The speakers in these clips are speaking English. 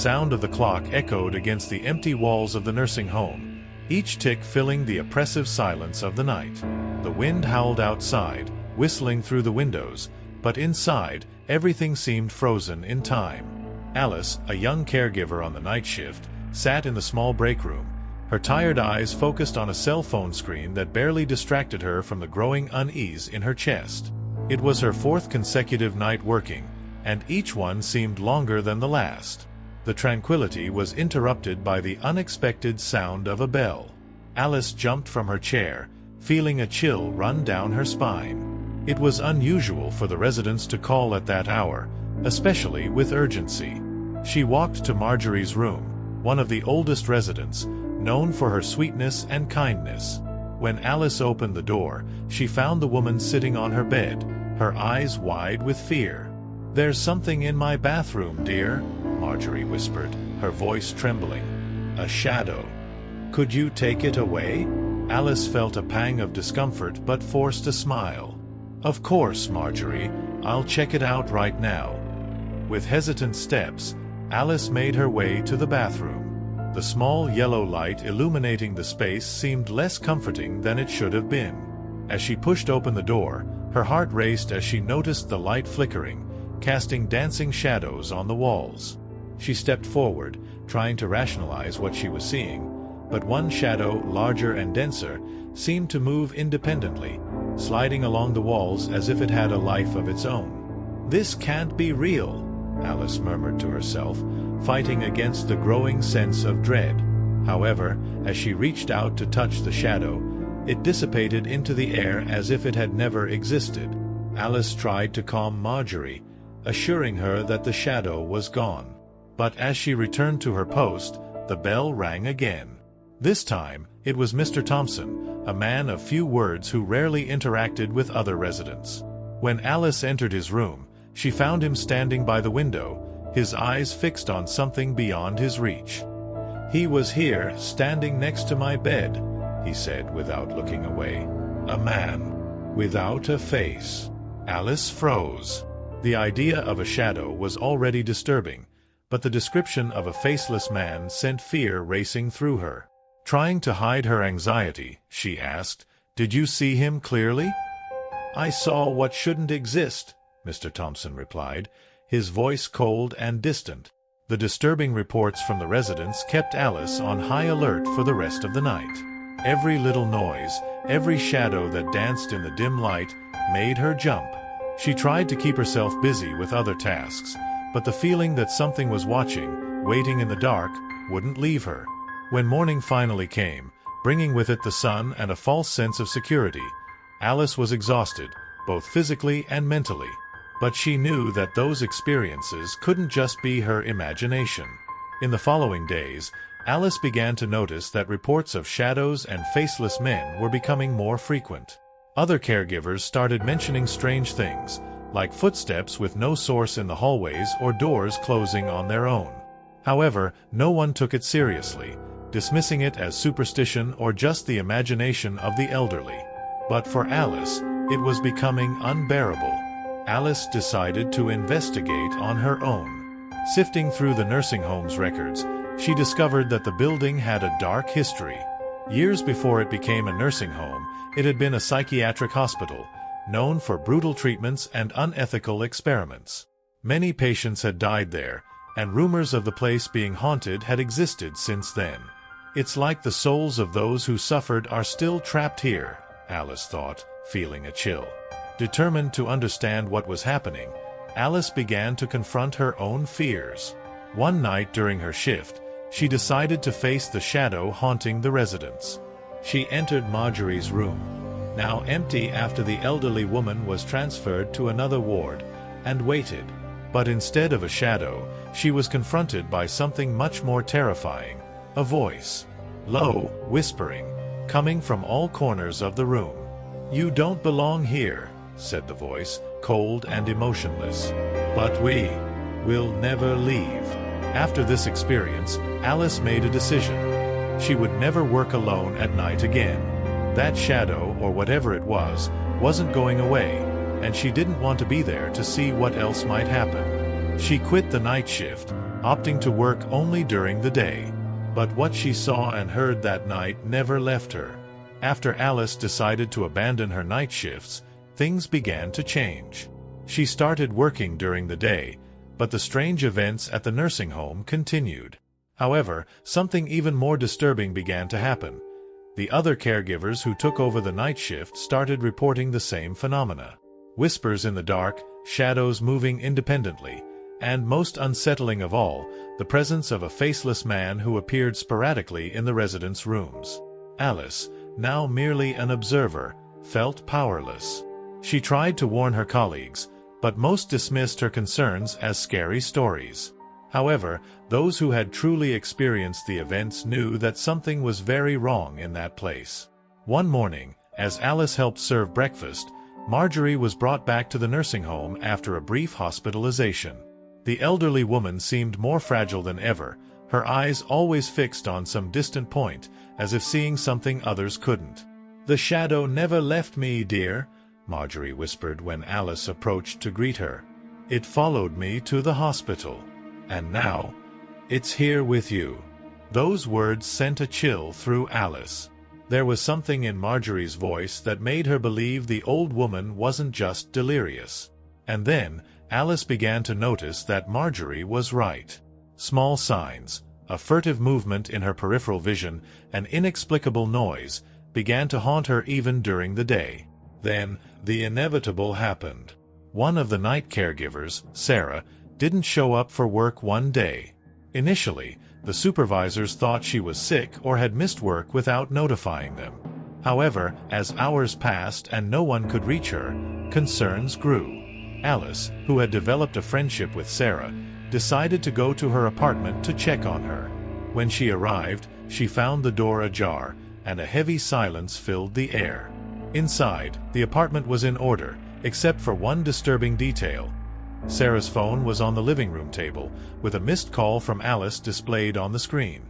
sound of the clock echoed against the empty walls of the nursing home, each tick filling the oppressive silence of the night. The wind howled outside, whistling through the windows, but inside, everything seemed frozen in time. Alice, a young caregiver on the night shift, sat in the small break room, her tired eyes focused on a cell phone screen that barely distracted her from the growing unease in her chest. It was her fourth consecutive night working, and each one seemed longer than the last. The tranquility was interrupted by the unexpected sound of a bell. Alice jumped from her chair, feeling a chill run down her spine. It was unusual for the residents to call at that hour, especially with urgency. She walked to Marjorie's room, one of the oldest residents, known for her sweetness and kindness. When Alice opened the door, she found the woman sitting on her bed, her eyes wide with fear. "There's something in my bathroom, dear," Marjorie whispered, her voice trembling. "A shadow. Could you take it away?" Alice felt a pang of discomfort but forced a smile. "Of course, Marjorie. I'll check it out right now." With hesitant steps, Alice made her way to the bathroom. The small yellow light illuminating the space seemed less comforting than it should have been. As she pushed open the door, her heart raced as she noticed the light flickering, casting dancing shadows on the walls. She stepped forward, trying to rationalize what she was seeing, but one shadow, larger and denser, seemed to move independently, sliding along the walls as if it had a life of its own. "This can't be real," Alice murmured to herself, fighting against the growing sense of dread. However, as she reached out to touch the shadow, it dissipated into the air as if it had never existed. Alice tried to calm Marjorie, assuring her that the shadow was gone. But as she returned to her post, the bell rang again. This time, it was Mr. Thompson, a man of few words who rarely interacted with other residents. When Alice entered his room, she found him standing by the window, his eyes fixed on something beyond his reach. "He was here, standing next to my bed," he said without looking away. "A man, without a face." Alice froze. The idea of a shadow was already disturbing, but the description of a faceless man sent fear racing through her. Trying to hide her anxiety, she asked, "Did you see him clearly?" "I saw what shouldn't exist," Mr. Thompson replied, his voice cold and distant. The disturbing reports from the residents kept Alice on high alert for the rest of the night. Every little noise, every shadow that danced in the dim light, made her jump. She tried to keep herself busy with other tasks, but the feeling that something was watching, waiting in the dark, wouldn't leave her. When morning finally came, bringing with it the sun and a false sense of security, Alice was exhausted, both physically and mentally. But she knew that those experiences couldn't just be her imagination. In the following days, Alice began to notice that reports of shadows and faceless men were becoming more frequent. Other caregivers started mentioning strange things, like footsteps with no source in the hallways or doors closing on their own. However, no one took it seriously, dismissing it as superstition or just the imagination of the elderly. But for Alice, it was becoming unbearable. Alice decided to investigate on her own. Sifting through the nursing home's records, she discovered that the building had a dark history. Years before it became a nursing home, it had been a psychiatric hospital, known for brutal treatments and unethical experiments. Many patients had died there, and rumors of the place being haunted had existed since then. "It's like the souls of those who suffered are still trapped here," Alice thought, feeling a chill. Determined to understand what was happening, Alice began to confront her own fears. One night during her shift, she decided to face the shadow haunting the residents. She entered Marjorie's room, now empty after the elderly woman was transferred to another ward, and waited. But instead of a shadow, she was confronted by something much more terrifying, a voice, low, whispering, coming from all corners of the room. "You don't belong here," said the voice, cold and emotionless. "But we will never leave." After this experience, Alice made a decision. She would never work alone at night again. That shadow, or whatever it was, wasn't going away, and she didn't want to be there to see what else might happen. She quit the night shift, opting to work only during the day. But what she saw and heard that night never left her. After Alice decided to abandon her night shifts, things began to change. She started working during the day, but the strange events at the nursing home continued. However, something even more disturbing began to happen. The other caregivers who took over the night shift started reporting the same phenomena. Whispers in the dark, shadows moving independently, and most unsettling of all, the presence of a faceless man who appeared sporadically in the residents' rooms. Alice, now merely an observer, felt powerless. She tried to warn her colleagues, but most dismissed her concerns as scary stories. However, those who had truly experienced the events knew that something was very wrong in that place. One morning, as Alice helped serve breakfast, Marjorie was brought back to the nursing home after a brief hospitalization. The elderly woman seemed more fragile than ever, her eyes always fixed on some distant point, as if seeing something others couldn't. "The shadow never left me, dear," Marjorie whispered when Alice approached to greet her. "It followed me to the hospital. And now, it's here with you." Those words sent a chill through Alice. There was something in Marjorie's voice that made her believe the old woman wasn't just delirious. And then, Alice began to notice that Marjorie was right. Small signs, a furtive movement in her peripheral vision, an inexplicable noise, began to haunt her even during the day. Then, the inevitable happened. One of the night caregivers, Sarah, didn't show up for work one day. Initially, the supervisors thought she was sick or had missed work without notifying them. However, as hours passed and no one could reach her, concerns grew. Alice, who had developed a friendship with Sarah, decided to go to her apartment to check on her. When she arrived, she found the door ajar, and a heavy silence filled the air. Inside, the apartment was in order, except for one disturbing detail. Sarah's phone was on the living room table, with a missed call from Alice displayed on the screen.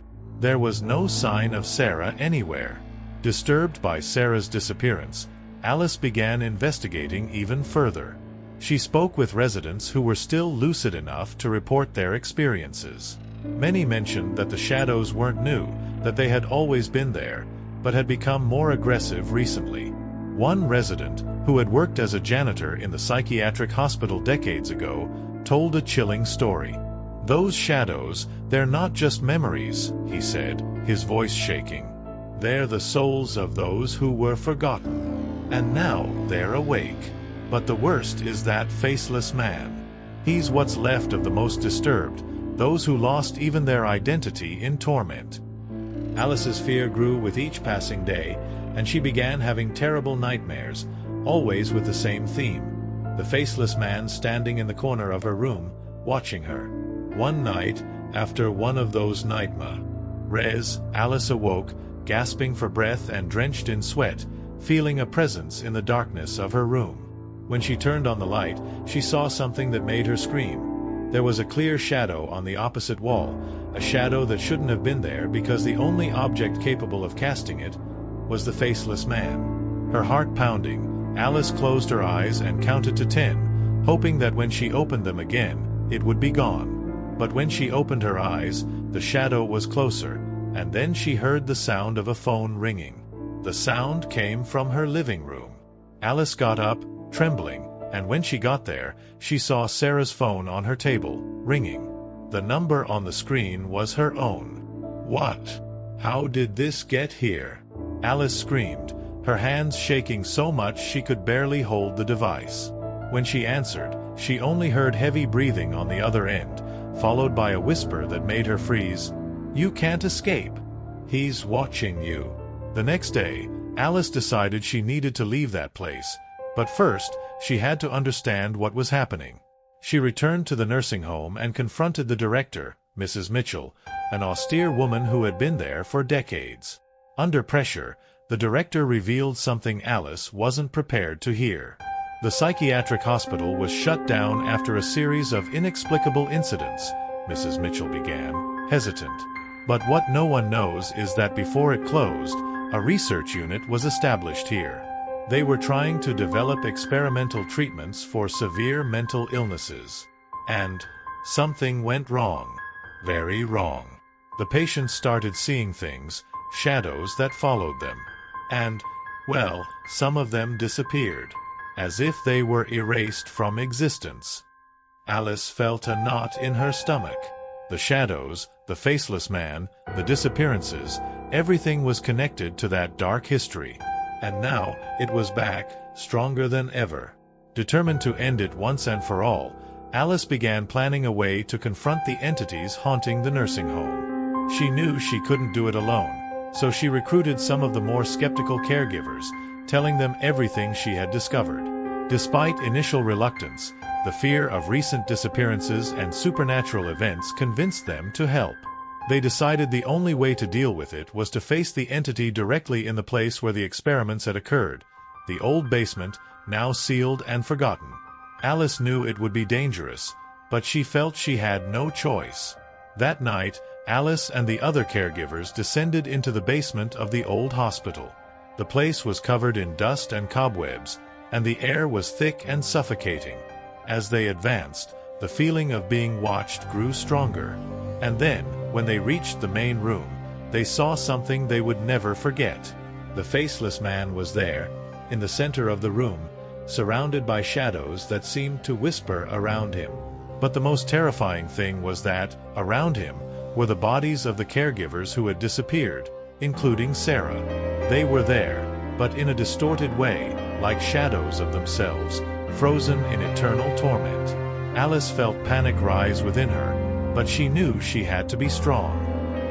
There was no sign of Sarah anywhere. Disturbed by Sarah's disappearance, Alice began investigating even further. She spoke with residents who were still lucid enough to report their experiences. Many mentioned that the shadows weren't new, that they had always been there, but had become more aggressive recently. One resident, who had worked as a janitor in the psychiatric hospital decades ago, told a chilling story. "Those shadows, they're not just memories," he said, his voice shaking. "They're the souls of those who were forgotten. And now they're awake. But the worst is that faceless man. He's what's left of the most disturbed, those who lost even their identity in torment." Alice's fear grew with each passing day, and she began having terrible nightmares, always with the same theme: the faceless man standing in the corner of her room, watching her. One night, after one of those nightmares, Alice awoke, gasping for breath and drenched in sweat, feeling a presence in the darkness of her room. When she turned on the light, she saw something that made her scream. There was a clear shadow on the opposite wall, a shadow that shouldn't have been there because the only object capable of casting it was the faceless man. Her heart pounding, Alice closed her eyes and counted to 10, hoping that when she opened them again, it would be gone. But when she opened her eyes, the shadow was closer, and then she heard the sound of a phone ringing. The sound came from her living room. Alice got up, trembling, and when she got there, she saw Sarah's phone on her table, ringing. The number on the screen was her own. "What? How did this get here?" Alice screamed, her hands shaking so much she could barely hold the device. When she answered, she only heard heavy breathing on the other end, followed by a whisper that made her freeze. "You can't escape. He's watching you." The next day, Alice decided she needed to leave that place, but first, she had to understand what was happening. She returned to the nursing home and confronted the director, Mrs. Mitchell, an austere woman who had been there for decades. Under pressure, the director revealed something Alice wasn't prepared to hear. The psychiatric hospital was shut down after a series of inexplicable incidents, Mrs. Mitchell began, hesitant. But what no one knows is that before it closed, a research unit was established here. They were trying to develop experimental treatments for severe mental illnesses. And something went wrong. Very wrong. The patients started seeing things, shadows that followed them. And, well, some of them disappeared, as if they were erased from existence. Alice felt a knot in her stomach. The shadows, the faceless man, the disappearances, everything was connected to that dark history. And now, it was back, stronger than ever. Determined to end it once and for all, Alice began planning a way to confront the entities haunting the nursing home. She knew she couldn't do it alone, so she recruited some of the more skeptical caregivers, telling them everything she had discovered. Despite initial reluctance, the fear of recent disappearances and supernatural events convinced them to help. They decided the only way to deal with it was to face the entity directly in the place where the experiments had occurred, the old basement, now sealed and forgotten. Alice knew it would be dangerous, but she felt she had no choice. That night, Alice and the other caregivers descended into the basement of the old hospital. The place was covered in dust and cobwebs, and the air was thick and suffocating. As they advanced, the feeling of being watched grew stronger. And then, when they reached the main room, they saw something they would never forget. The faceless man was there, in the center of the room, surrounded by shadows that seemed to whisper around him. But the most terrifying thing was that, around him, were the bodies of the caregivers who had disappeared, including Sarah. They were there, but in a distorted way, like shadows of themselves, frozen in eternal torment. Alice felt panic rise within her, but she knew she had to be strong.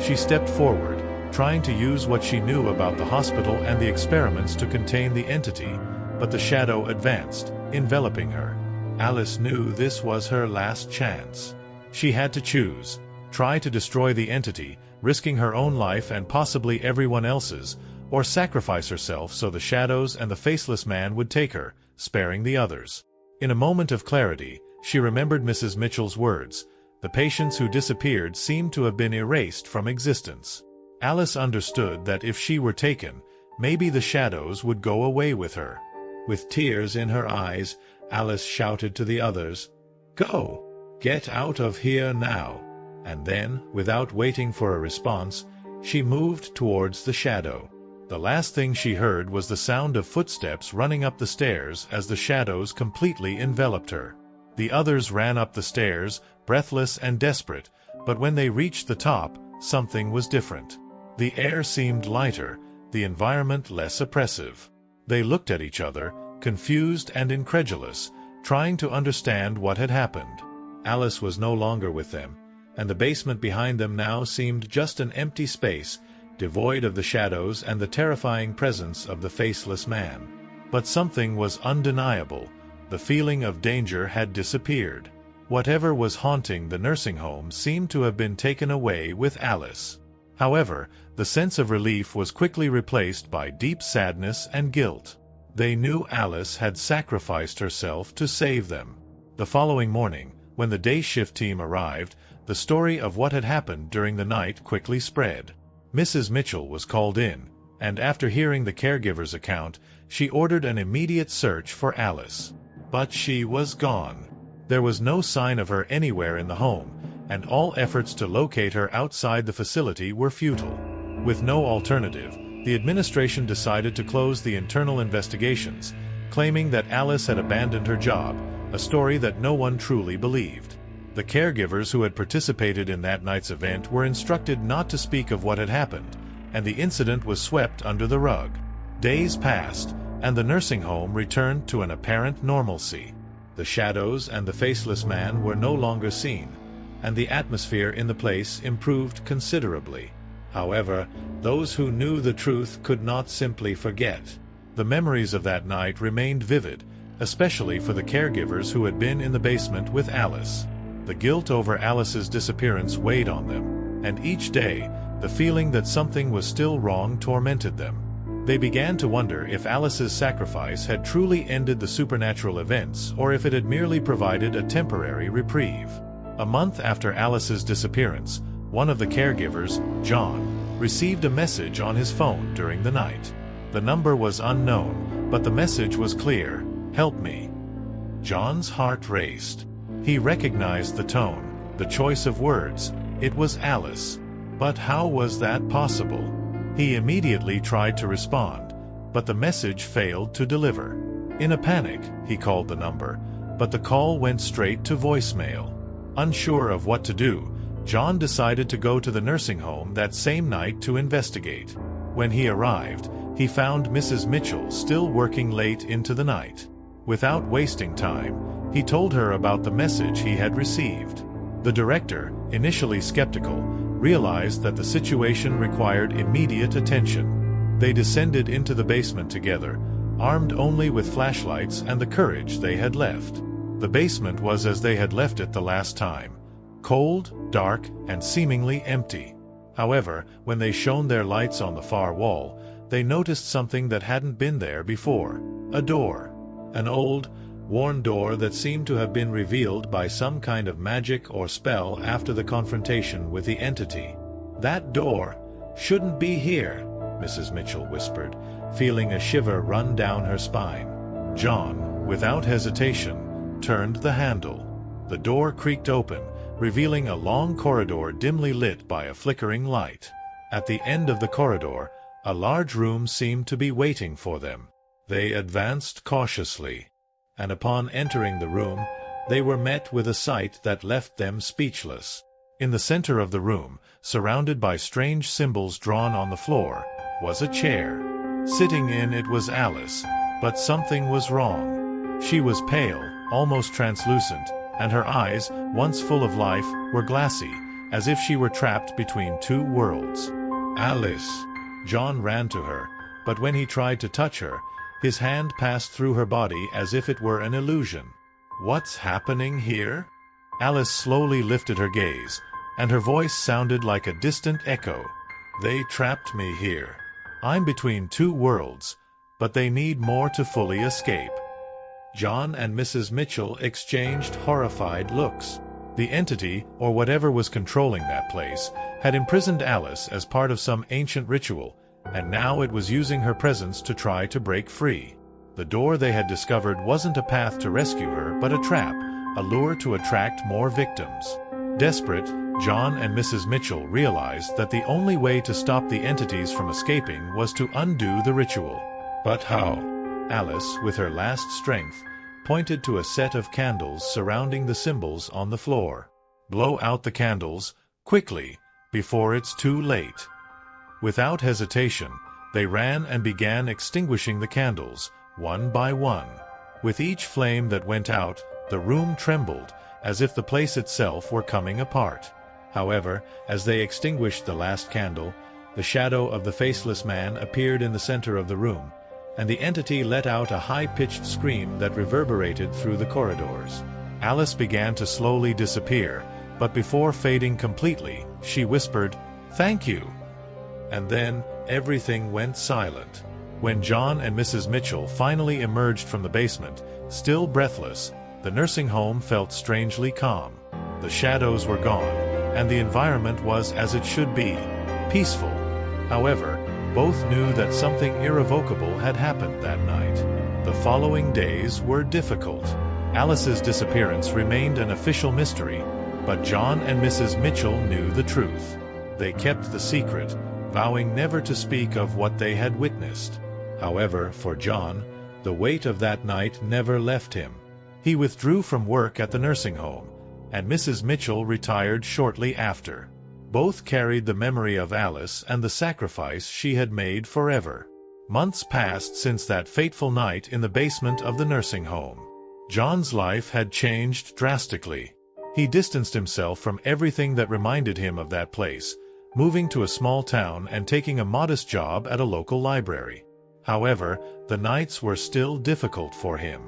She stepped forward, trying to use what she knew about the hospital and the experiments to contain the entity, but the shadow advanced, enveloping her. Alice knew this was her last chance. She had to choose: try to destroy the entity, risking her own life and possibly everyone else's, or sacrifice herself so the shadows and the faceless man would take her, sparing the others. In a moment of clarity, she remembered Mrs. Mitchell's words. The patients who disappeared seemed to have been erased from existence. Alice understood that if she were taken, maybe the shadows would go away with her. With tears in her eyes, Alice shouted to the others, "Go! Get out of here now!" And then, without waiting for a response, she moved towards the shadow. The last thing she heard was the sound of footsteps running up the stairs as the shadows completely enveloped her. The others ran up the stairs, breathless and desperate, but when they reached the top, something was different. The air seemed lighter, the environment less oppressive. They looked at each other, confused and incredulous, trying to understand what had happened. Alice was no longer with them, and the basement behind them now seemed just an empty space, devoid of the shadows and the terrifying presence of the faceless man. But something was undeniable. The feeling of danger had disappeared. Whatever was haunting the nursing home seemed to have been taken away with Alice. However, the sense of relief was quickly replaced by deep sadness and guilt. They knew Alice had sacrificed herself to save them. The following morning, when the day shift team arrived, the story of what had happened during the night quickly spread. Mrs. Mitchell was called in, and after hearing the caregiver's account, she ordered an immediate search for Alice. But she was gone. There was no sign of her anywhere in the home, and all efforts to locate her outside the facility were futile. With no alternative, the administration decided to close the internal investigations, claiming that Alice had abandoned her job, a story that no one truly believed. The caregivers who had participated in that night's event were instructed not to speak of what had happened, and the incident was swept under the rug. Days passed, and the nursing home returned to an apparent normalcy. The shadows and the faceless man were no longer seen, and the atmosphere in the place improved considerably. However, those who knew the truth could not simply forget. The memories of that night remained vivid, especially for the caregivers who had been in the basement with Alice. The guilt over Alice's disappearance weighed on them, and each day, the feeling that something was still wrong tormented them. They began to wonder if Alice's sacrifice had truly ended the supernatural events or if it had merely provided a temporary reprieve. A month after Alice's disappearance, one of the caregivers, John, received a message on his phone during the night. The number was unknown, but the message was clear: "Help me." John's heart raced. He recognized the tone, the choice of words, It was Alice. But how was that possible? He immediately tried to respond, but the message failed to deliver. In a panic, he called the number, but the call went straight to voicemail. Unsure of what to do, John decided to go to the nursing home that same night to investigate. When he arrived, he found Mrs. Mitchell still working late into the night. Without wasting time, he told her about the message he had received. The director, initially skeptical, realized that the situation required immediate attention. They descended into the basement together, armed only with flashlights and the courage they had left. The basement was as they had left it the last time: cold, dark, and seemingly empty. However, when they shone their lights on the far wall, they noticed something that hadn't been there before: a door. An old, worn door that seemed to have been revealed by some kind of magic or spell after the confrontation with the entity. "That door shouldn't be here," Mrs. Mitchell whispered, feeling a shiver run down her spine. John, without hesitation, turned the handle. The door creaked open, revealing a long corridor dimly lit by a flickering light. At the end of the corridor, a large room seemed to be waiting for them. They advanced cautiously, and upon entering the room, they were met with a sight that left them speechless. In the center of the room, surrounded by strange symbols drawn on the floor, was a chair. Sitting in it was Alice, but something was wrong. She was pale, almost translucent, and her eyes, once full of life, were glassy, as if she were trapped between two worlds. "Alice!" John ran to her, but when he tried to touch her, his hand passed through her body as if it were an illusion. "What's happening here?" Alice slowly lifted her gaze, and her voice sounded like a distant echo. "They trapped me here. I'm between two worlds, but they need more to fully escape." John and Mrs. Mitchell exchanged horrified looks. The entity, or whatever was controlling that place, had imprisoned Alice as part of some ancient ritual, and now it was using her presence to try to break free. The door they had discovered wasn't a path to rescue her, but a trap, a lure to attract more victims. Desperate, John and Mrs. Mitchell realized that the only way to stop the entities from escaping was to undo the ritual. But how? Alice, with her last strength, pointed to a set of candles surrounding the symbols on the floor. "Blow out the candles, quickly, before it's too late." Without hesitation, they ran and began extinguishing the candles, one by one. With each flame that went out, the room trembled, as if the place itself were coming apart. However, as they extinguished the last candle, the shadow of the faceless man appeared in the center of the room, and the entity let out a high-pitched scream that reverberated through the corridors. Alice began to slowly disappear, but before fading completely, she whispered, "Thank you." And then, everything went silent. When John and Mrs. Mitchell finally emerged from the basement, still breathless, the nursing home felt strangely calm. The shadows were gone, and the environment was as it should be, peaceful. However, both knew that something irrevocable had happened that night. The following days were difficult. Alice's disappearance remained an official mystery, but John and Mrs. Mitchell knew the truth. They kept the secret, vowing never to speak of what they had witnessed. However, for John, the weight of that night never left him. He withdrew from work at the nursing home, and Mrs. Mitchell retired shortly after. Both carried the memory of Alice and the sacrifice she had made forever. Months passed since that fateful night in the basement of the nursing home. John's life had changed drastically. He distanced himself from everything that reminded him of that place, moving to a small town and taking a modest job at a local library. However, the nights were still difficult for him.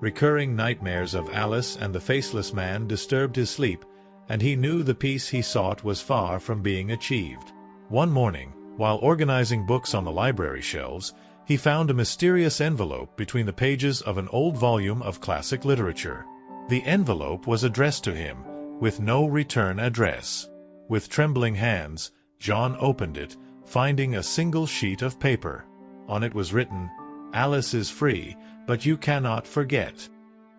Recurring nightmares of Alice and the faceless man disturbed his sleep, and he knew the peace he sought was far from being achieved. One morning, while organizing books on the library shelves, he found a mysterious envelope between the pages of an old volume of classic literature. The envelope was addressed to him, with no return address. With trembling hands, John opened it, finding a single sheet of paper. On it was written, "Alice is free, but you cannot forget."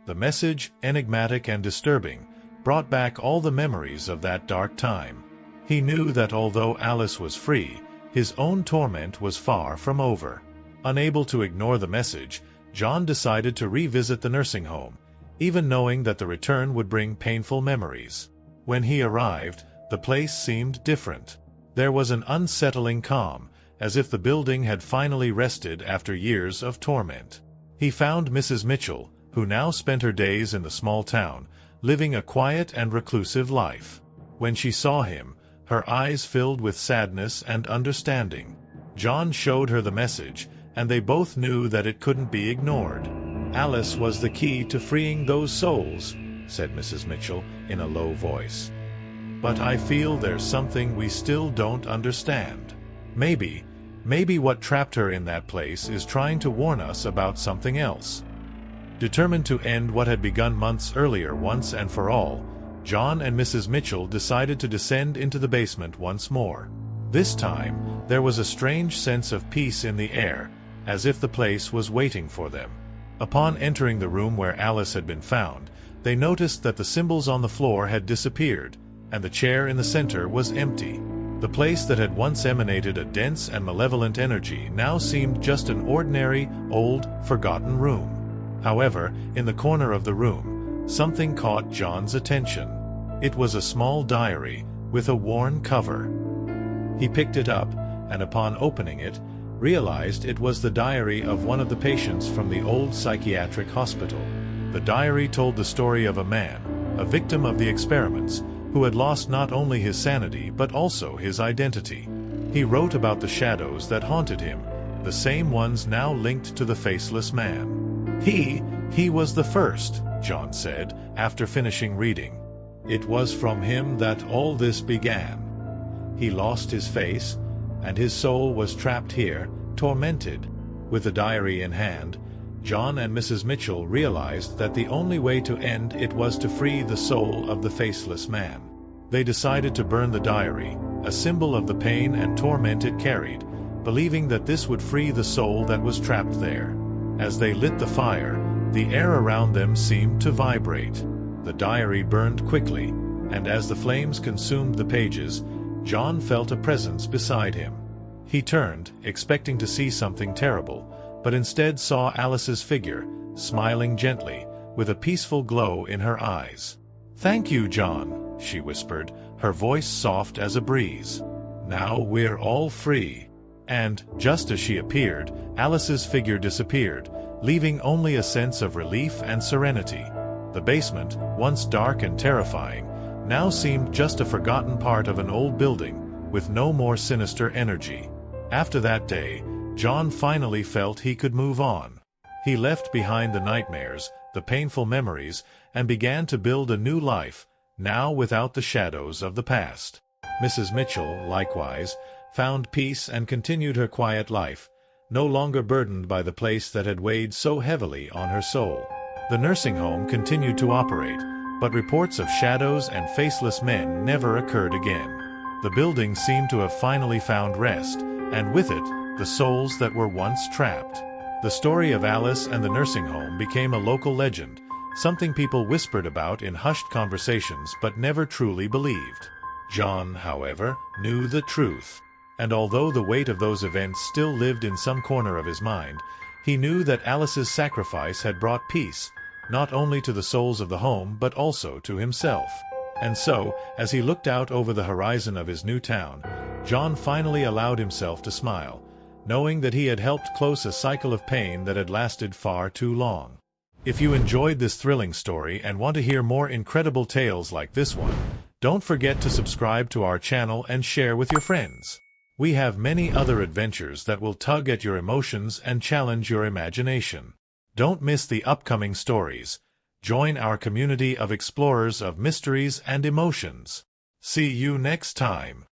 The message, enigmatic and disturbing, brought back all the memories of that dark time. He knew that although Alice was free, his own torment was far from over. Unable to ignore the message, John decided to revisit the nursing home, even knowing that the return would bring painful memories. When he arrived, the place seemed different. There was an unsettling calm, as if the building had finally rested after years of torment. He found Mrs. Mitchell, who now spent her days in the small town, living a quiet and reclusive life. When she saw him, her eyes filled with sadness and understanding. John showed her the message, and they both knew that it couldn't be ignored. "Alice was the key to freeing those souls," said Mrs. Mitchell in a low voice. "But I feel there's something we still don't understand. Maybe what trapped her in that place is trying to warn us about something else." Determined to end what had begun months earlier once and for all, John and Mrs. Mitchell decided to descend into the basement once more. This time, there was a strange sense of peace in the air, as if the place was waiting for them. Upon entering the room where Alice had been found, they noticed that the symbols on the floor had disappeared, and the chair in the center was empty. The place that had once emanated a dense and malevolent energy now seemed just an ordinary, old, forgotten room. However, in the corner of the room, something caught John's attention. It was a small diary, with a worn cover. He picked it up, and upon opening it, realized it was the diary of one of the patients from the old psychiatric hospital. The diary told the story of a man, a victim of the experiments, who had lost not only his sanity but also his identity. He wrote about the shadows that haunted him, the same ones now linked to the faceless man. He was the first, John said, after finishing reading. It was from him that all this began. He lost his face, and his soul was trapped here, tormented. With the diary in hand, John and Mrs. Mitchell realized that the only way to end it was to free the soul of the faceless man. They decided to burn the diary, a symbol of the pain and torment it carried, believing that this would free the soul that was trapped there. As they lit the fire, the air around them seemed to vibrate. The diary burned quickly, and as the flames consumed the pages, John felt a presence beside him. He turned, expecting to see something terrible, but instead saw Alice's figure, smiling gently, with a peaceful glow in her eyes. "Thank you, John," she whispered, her voice soft as a breeze. "Now we're all free." And, just as she appeared, Alice's figure disappeared, leaving only a sense of relief and serenity. The basement, once dark and terrifying, now seemed just a forgotten part of an old building, with no more sinister energy. After that day, John finally felt he could move on. He left behind the nightmares, the painful memories, and began to build a new life, now without the shadows of the past. Mrs. Mitchell, likewise, found peace and continued her quiet life, no longer burdened by the place that had weighed so heavily on her soul. The nursing home continued to operate, but reports of shadows and faceless men never occurred again. The building seemed to have finally found rest, and with it, the souls that were once trapped. The story of Alice and the nursing home became a local legend, something people whispered about in hushed conversations but never truly believed. John, however, knew the truth. And although the weight of those events still lived in some corner of his mind, he knew that Alice's sacrifice had brought peace, not only to the souls of the home but also to himself. And so, as he looked out over the horizon of his new town, John finally allowed himself to smile, knowing that he had helped close a cycle of pain that had lasted far too long. If you enjoyed this thrilling story and want to hear more incredible tales like this one, don't forget to subscribe to our channel and share with your friends. We have many other adventures that will tug at your emotions and challenge your imagination. Don't miss the upcoming stories. Join our community of explorers of mysteries and emotions. See you next time.